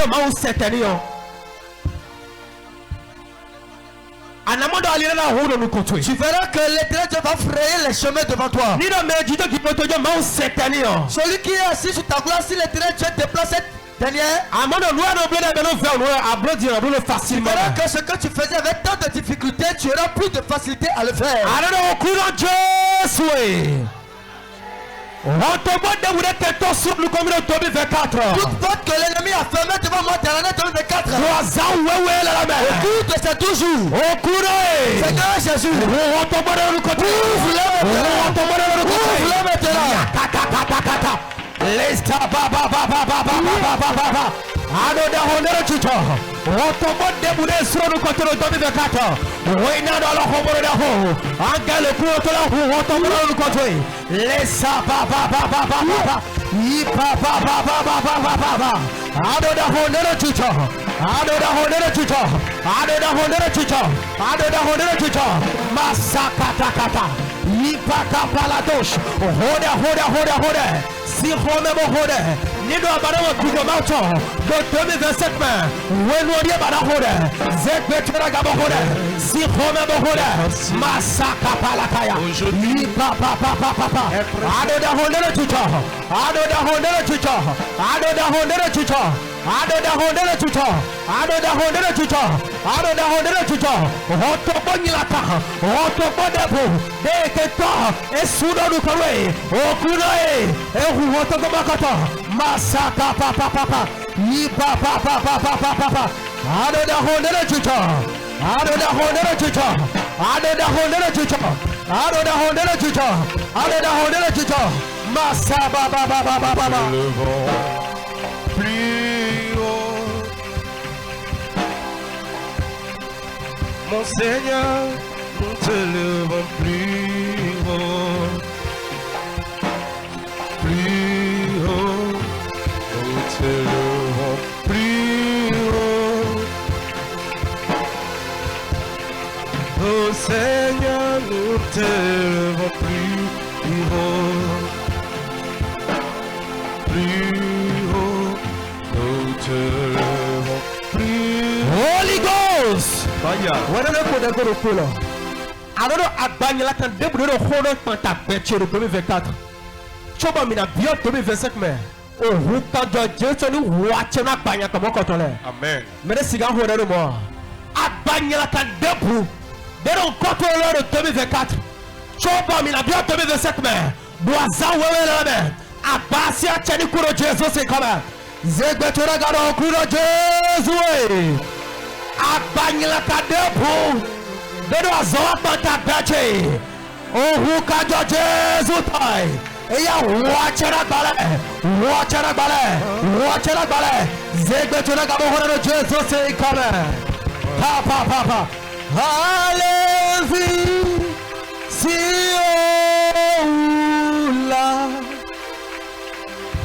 Tu verras que l'Éternel va frayer les chemins devant toi. Celui qui est assis sur ta gloire, si l'Éternel Dieu déplace cette dernière, tu verras que ce que tu faisais avec tant de difficultés, tu auras plus de facilité à le faire. Toute porte que l'ennemi a fermée devant moi dans l'année 2024, au cours de ces 12 jours, Seigneur Jésus, ouvre-le maintenant. Si Nido abarawa kugomato do 2027 wenwori barahore zekbetura gabahore si khome bahore masaka palakaya li papa ado da hondere tucho ado da hondere tucho ado da hondere tucho ado da hondere tucho ado da hondere tucho ado da hondere tucho hoto bonyilaka hoto bodebu de keto esudo dukowe okunoe ehu hoto gomakata Masaka papa yi papa ado da hondere chucho ado da hondere chucho ado da hondere chucho ado da hondere chucho ado da hondere chucho masaba baba plus haut mon Seigneur nous te levons plus haut te levons plus haut. Oh Seigneur, nous te levons plus haut. Nous te levons plus haut. Holy Ghost! Alors, Agbanyala kan débrouiller le rôle quand t'as péché le 2024. Choba mina bio 2025 mais. Amen. Mais si gars honoré moi. Agbanyala kan débrouiller. Dès le contrôleur de 2024. Choba mina bio 2027 mais. Boisa wewe la mais. Abasia chani kuro Jésus c'est comme. Zegbetura garo kuro Jésus. Agbanyala kan débrouiller. Deno azoa banta beche. Ohuka jo Jésus tai. Eya wachera bale. Zegbe tuna gabo hora Jésus c'est comme. Papa. Hallelujah. Siola.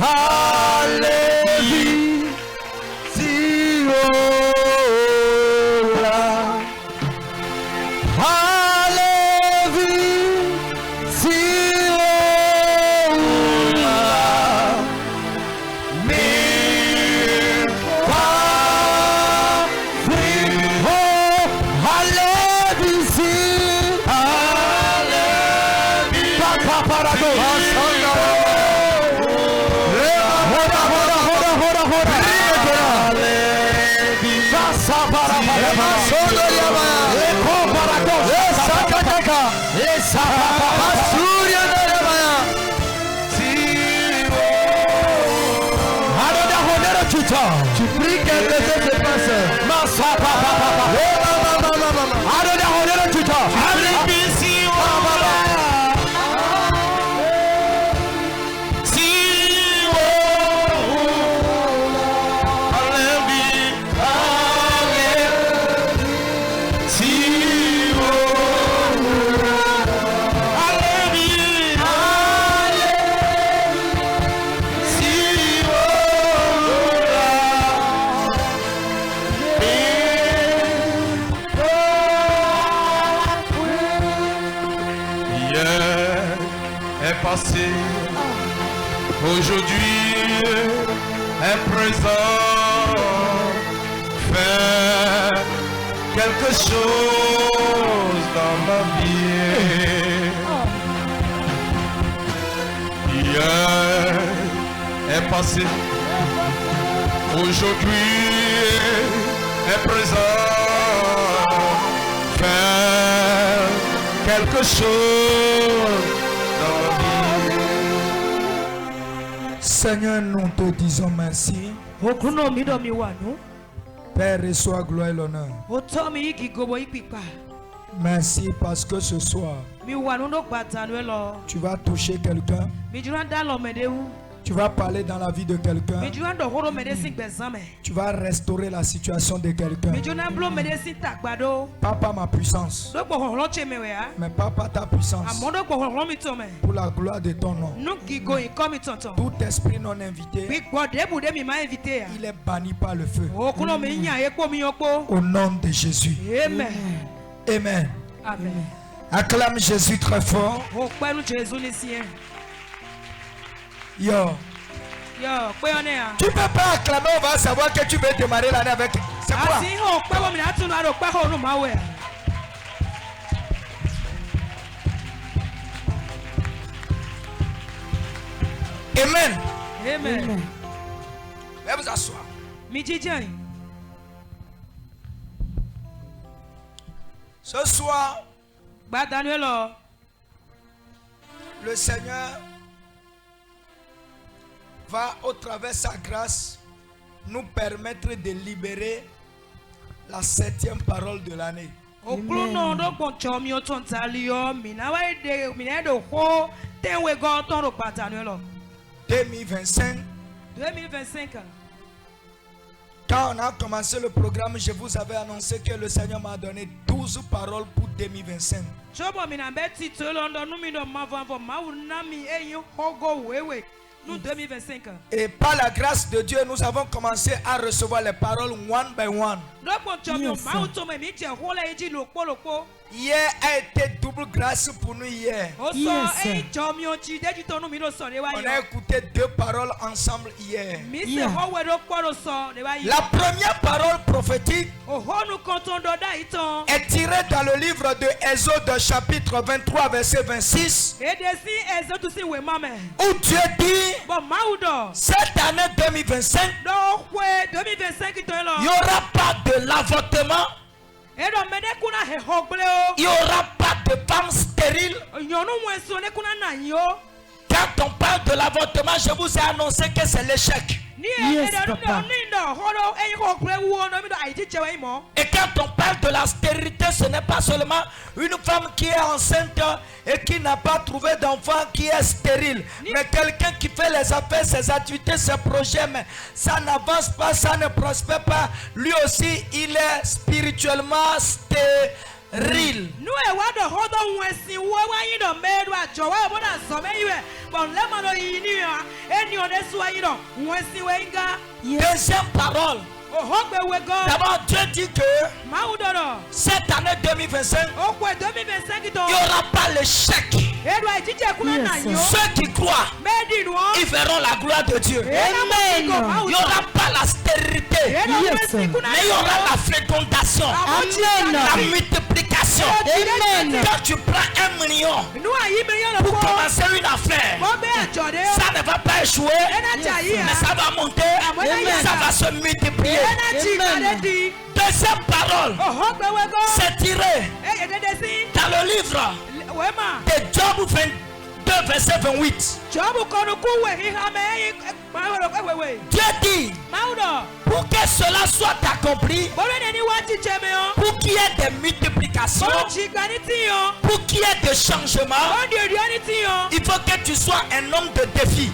Hallelujah. Siola. Tu pries quelque chose se passe. Aujourd'hui est présent. quelque chose dans ma vie. Hier est passé, aujourd'hui est présent. Faire quelque chose dans ma vie. Seigneur, nous te disons merci. Père, reçois gloire et l'honneur. Merci parce que ce soir, tu vas toucher quelqu'un. Tu vas parler dans la vie de quelqu'un. Tu vas restaurer la situation de quelqu'un. Papa, ma puissance. Mais papa, ta puissance. Pour la gloire de ton nom. Tout esprit non invité, il est banni par le feu. Au nom de Jésus. Amen. Amen. Amen. Acclame Jésus très fort. Yo. Tu peux pas acclamer, on va savoir que tu veux démarrer l'année avec. C'est quoi? Amen. Amen. Veuillez vous asseoir. Ce soir, le Seigneur va, au travers de sa grâce, nous permettre de libérer la 7e parole de l'année. 2025. Quand on a commencé le programme, je vous avais annoncé que le Seigneur m'a donné 12 paroles pour 2025. Nous 2025. Et par la grâce de Dieu, nous avons commencé à recevoir les paroles one by one. Hier a été double grâce pour nous hier. On a écouté 2 paroles ensemble hier. La première parole prophétique est tirée dans le livre de Exode chapitre 23 verset 26. Où Dieu dit, cette année 2025, il n'y aura pas de l'avortement. Il n'y aura pas de femmes stériles. Quand on parle de l'avortement, je vous ai annoncé que c'est l'échec. Yes, papa. Et quand on parle de la stérilité, ce n'est pas seulement une femme qui est enceinte et qui n'a pas trouvé d'enfant qui est stérile, mais quelqu'un qui fait les affaires, ses activités, ses projets, mais ça n'avance pas, ça ne prospère pas. Lui aussi, il est spirituellement stérile. Deuxième parole. D'abord, Dieu dit que cette année 2025, il n'y aura pas l'échec. Ceux qui croient, ils verront la gloire de Dieu. Il n'y aura pas la stérilité, mais il y aura la fécondation, la multiplication. Quand tu prends 1 million pour commencer une affaire, ça ne va pas échouer, mais ça va monter, ça va se multiplier. Deuxième parole, c'est tiré dans le livre de Job 22 verset 28. Dieu dit, pour que cela soit accompli, pour qu'il y ait des multiplications, pour qu'il y ait des changements, il faut que tu sois un homme de défi.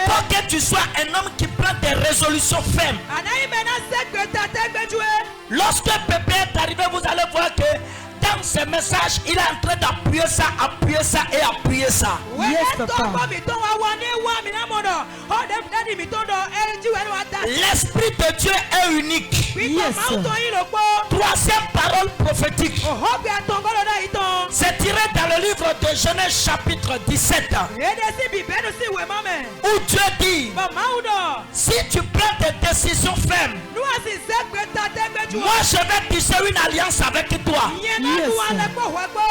Pour que tu sois un homme qui prend des résolutions fermes. Lorsque Pépé est arrivé, vous allez voir que dans ces messages, il est en train d'appuyer ça et appuyer ça. L'Esprit de Dieu est unique. Troisième parole prophétique. C'est tiré dans le livre de Genèse chapitre 17. Où Dieu dit, si tu prends des décisions fermes, Moi, je vais tisser une alliance avec toi.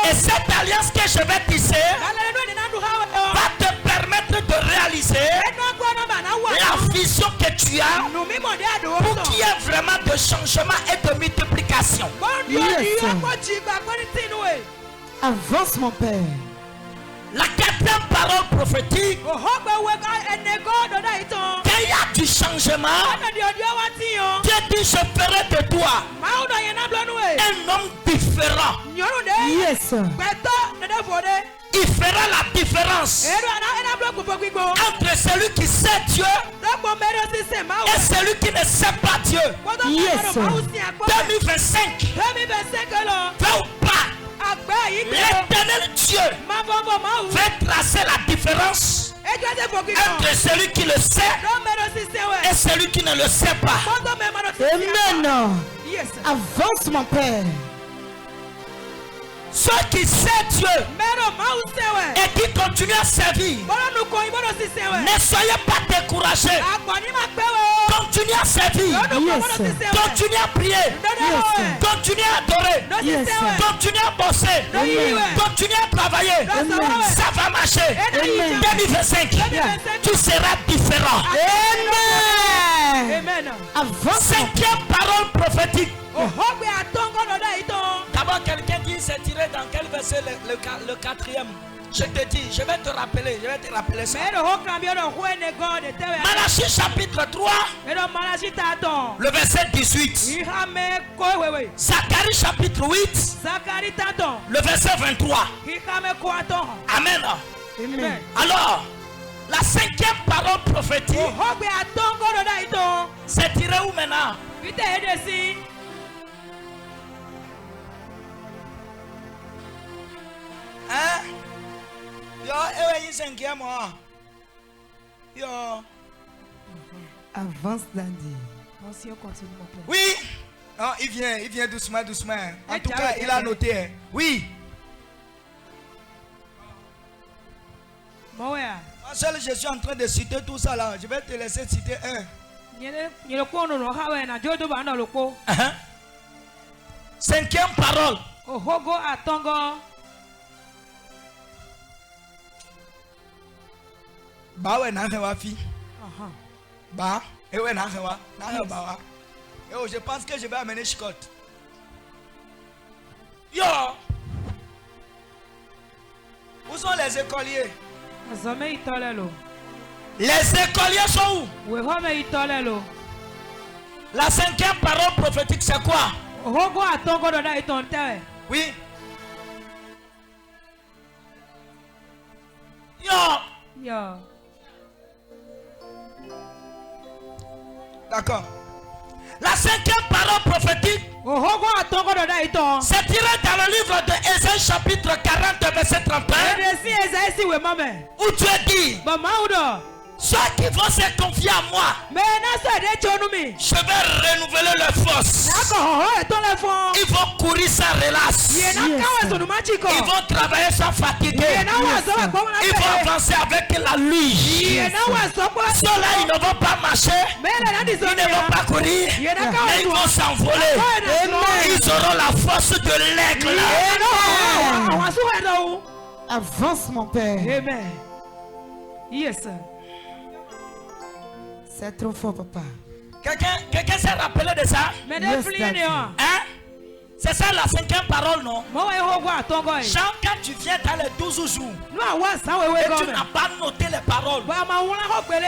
Et cette alliance que je vais tisser va te permettre de réaliser la vision que tu as pour qu'il y ait vraiment de changement et de multiplication. Avance, mon Père. La quatrième parole prophétique, qu'il y a du changement, Dieu dit: je ferai de toi un homme différent. Yes. Il fera la différence entre celui qui sait Dieu et celui qui ne sait pas Dieu. Yes. 2025, va ou pas, l'Éternel Dieu va tracer la différence entre celui qui le sait et celui qui ne le sait pas. Amen. Avance, mon Père. Ceux qui savent Dieu et qui continuent à servir, ne soyez pas découragés. Continuez à servir. Continuez à prier. Continuez à adorer. Continuez à bosser. Continuez à travailler. Ça va marcher. 2025, tu seras différent. Amen. Avance. Cinquième parole prophétique. D'abord, quelqu'un dit: c'est tiré dans quel verset? Le quatrième. Je te dis, je vais te rappeler ça. Malachie chapitre 3, le verset 18. Zacharie chapitre 8, le verset 23. Amen. Amen. Alors, la cinquième parole prophétique, c'est tiré où maintenant? Hein? Yo, cinquième. Yo. Avance, Dandy. Oui. Non, il vient doucement. En tout cas, il a noté. Oui. Seul, je suis en train de citer tout ça là. Je vais te laisser citer un. Cinquième parole. Bah ouais, bah, et ouais, je pense que je vais amener Chicotte. Yo! Où sont les écoliers? Les écoliers sont où? La cinquième parole prophétique, c'est quoi? Oui. Yo! D'accord. La cinquième parole prophétique, c'est tiré dans le livre de Ésaïe chapitre 40 verset 31, où Dieu dit: ceux qui vont se confier à moi, je vais renouveler leurs forces. Ils vont courir sans relâche. Ils vont travailler sans fatiguer. Ils vont avancer avec la nuit. Ceux-là, ils ne vont pas marcher. Ils ne vont pas courir. Mais ils vont s'envoler. Ils auront la force de l'aigle. Avance, mon Père. Amen. Yes. C'est trop fort, papa. Quelqu'un s'est rappelé de ça? Hein? C'est ça la cinquième parole, non? Jean, quand tu viens dans les 12 jours et tu n'as pas noté les paroles,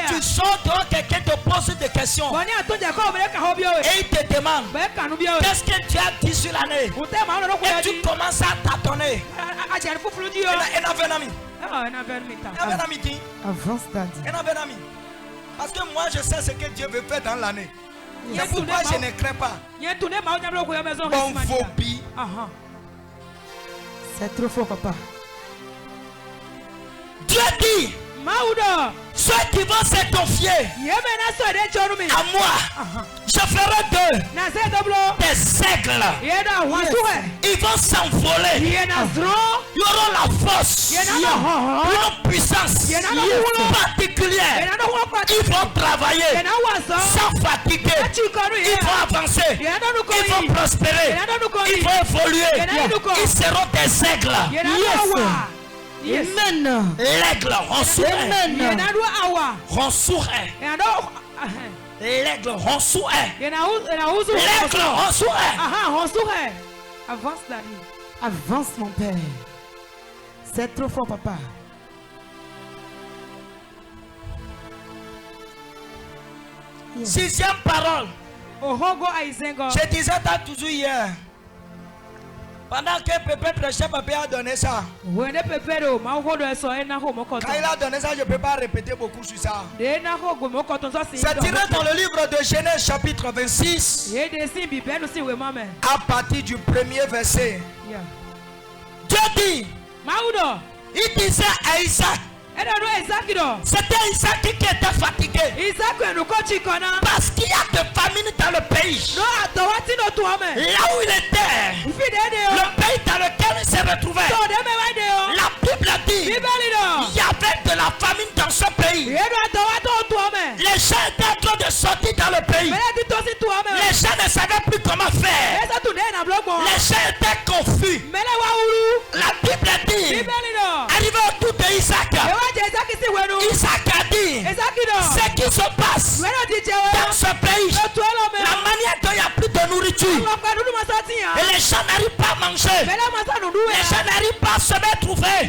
tu sors dehors, quelqu'un te pose des questions et il te demande: qu'est-ce que tu as dit sur l'année? Et tu commences à tâtonner. Avance, Daddy. Parce que moi je sais ce que Dieu veut faire dans l'année. C'est pourquoi je ne crains pas. Bon phobie. C'est trop fort, papa. Dieu dit: ceux qui vont se confier à moi, je ferai d'eux des aigles. Ils vont s'envoler. Ils auront la force, une puissance particulière. Ils vont travailler sans fatiguer. Ils vont avancer. Ils vont prospérer. Ils vont évoluer. Ils seront des aigles. Amen. L'aigle ronsouret. Ronsouret. L'aigle ronsouret. L'aigle ronsouret. Avance, Daddy. Avance, mon père. C'est trop fort, papa. Sixième parole. Je disais ça toujours hier. Pendant que Pépé prêchait, Pépé a donné ça. Quand il a donné ça, je ne peux pas répéter beaucoup sur ça. C'est tiré dans le livre de Genèse chapitre 26. À partir du premier verset. Dieu dit, il disait à Isaac. C'était Isaac qui était fatigué. Parce qu'il y a de famine dans le pays. Là où il était, le pays dans lequel il s'est retrouvé, la Bible dit il y avait de la famine dans ce pays. Les gens étaient en train de sortir dans le pays. Les gens ne savaient plus comment faire. Les gens étaient confus. La Bible dit, arrivé autour de Isaac, Isaac a dit ce qui se passe dans ce pays, la manière dont il n'y a plus de nourriture, et les gens n'arrivent pas à manger, les gens n'arrivent pas à se retrouver.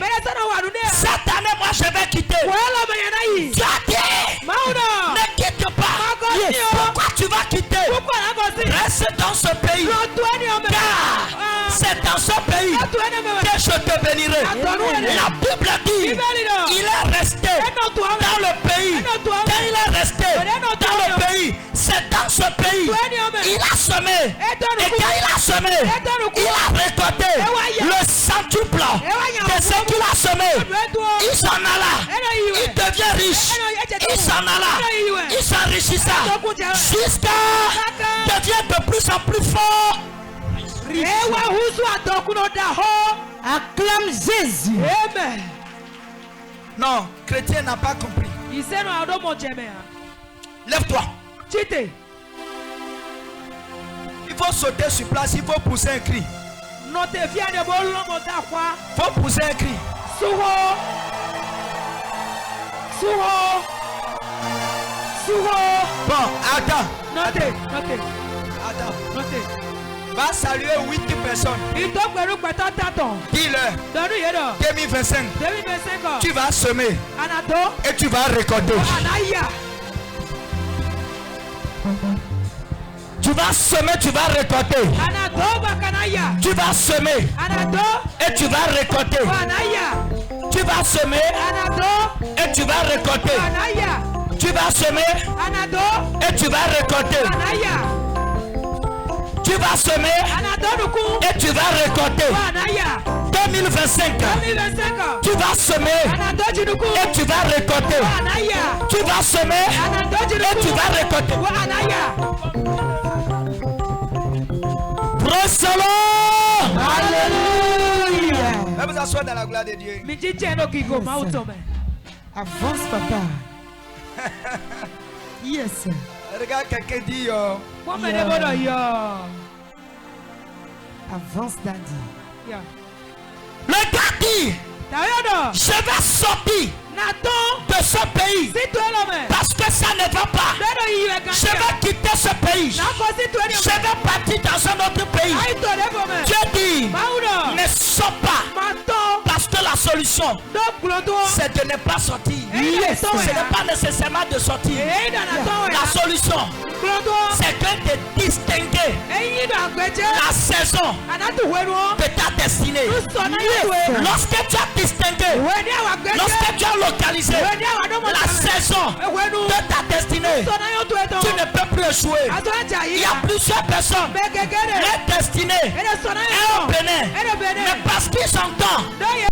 Cette année, moi je vais quitter. Tu as dit, ne quitte pas. Pourquoi tu vas quitter? Reste dans ce pays, car c'est dans ce pays que je te bénirai. La Bible dit, il est resté dans le pays. Quand il est resté dans le pays, c'est dans ce pays il a semé. Et quand il a semé, il a récolté le centuple de ce qu'il a semé. Il s'en alla, il devient riche. Il s'en alla, il s'enrichissa jusqu'à devient de plus en plus fort. Acclame Jésus. Amen. Non, chrétien n'a pas compris. Lève-toi. Il faut sauter sur place, il faut pousser un cri. Il faut pousser un cri. Bon, attends. Attends. Va saluer 8 personnes. Dis-leur. 2025. Tu vas semer. Et tu vas récolter. Tu vas semer, tu vas récolter. Tu vas semer. Et tu vas récolter. Tu vas semer. Et tu vas récolter. Tu vas semer. Et tu vas récolter. Tu vas semer. Et tu vas récolter. 2025. Tu vas semer. Et tu vas récolter. Tu vas semer. Et tu vas récolter. Alléluia. Vous asseoir dans la gloire de Dieu. Avance, papa. Yes. Regarde quelqu'un dit Avance, Daddy. Le gars dit, je vais sortir de ce pays parce que ça ne va pas. Je vais quitter ce pays. Je vais partir dans un autre pays. Dieu dit, ne sors pas parce que la solution c'est de ne pas sortir. Ce n'est pas nécessairement de sortir. La solution c'est que de distinguer la saison de ta destinée. Lorsque tu as distingué, lorsque tu as localisé la saison de ta destinée, tu ne peux plus échouer. Il y a plusieurs personnes, leur destinée est au Bénin, mais parce qu'ils s'entendent